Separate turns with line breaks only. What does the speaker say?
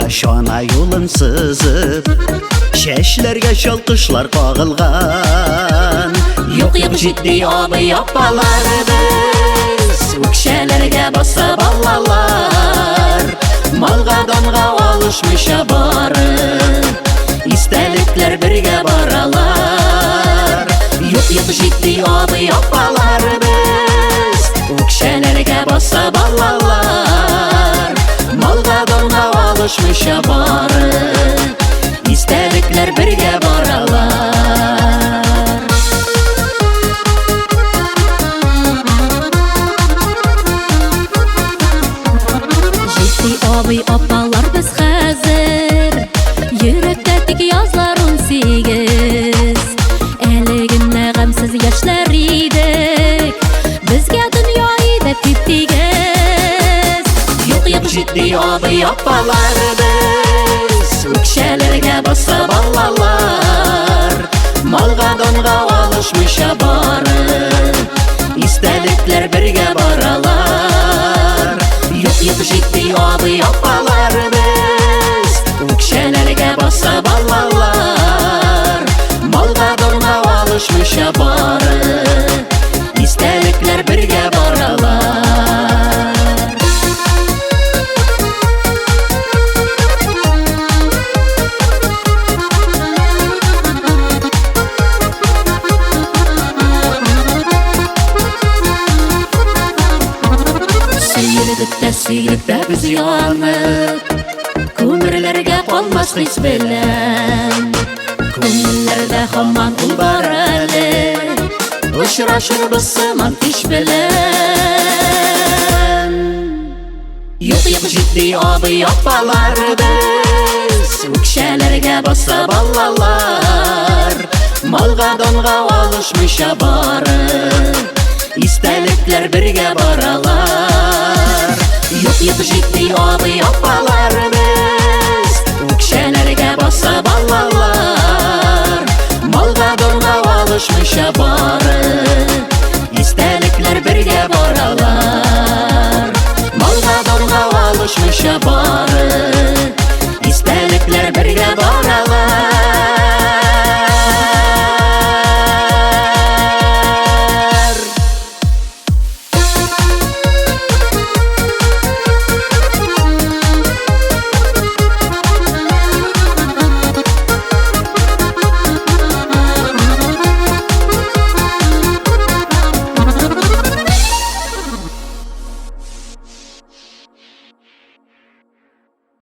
Şana yolun sızıp Şeşlerge şalkışlar kağılgan Yok yok ciddi abi yapmalarımız Ukşelerge basa ballalar Malga donga alışmış abarı İstelikler birge baralar Yok yok ciddi abi yapmalarımız Ukşelerge basa ballalar Malga donga alışmış abarı İstelikler birge baralar
Ciddi abi apalar biz hazır Yürektetik yazlar 18 Eliginde gamsiz yaşlar idik Bizge dünyayı da teptigiz
Yok yok ciddi abi yapalarımız Ukşelerge basa ballalar Malga donga alışmış abarı İstelikler birge baralar Yok yok ciddi abi yapalarımız Ukşelerge basa ballalar Malga donga alışmış abarı İstelikler birge baralar Seyirdik de biz yanıp Kömürlerge kalmaz his bilen Kömürlerde hamman ul barali Uçraşır biz sıman iş bilen Yok yok ciddi abi yapalarımız Ukşelerge basa ballalar Malga donga alışmış abarı İstelikler birge baralar Yok yok ciddi abi yapalarımız Ukşelerge basa ballalar Malga donga alışmış abarı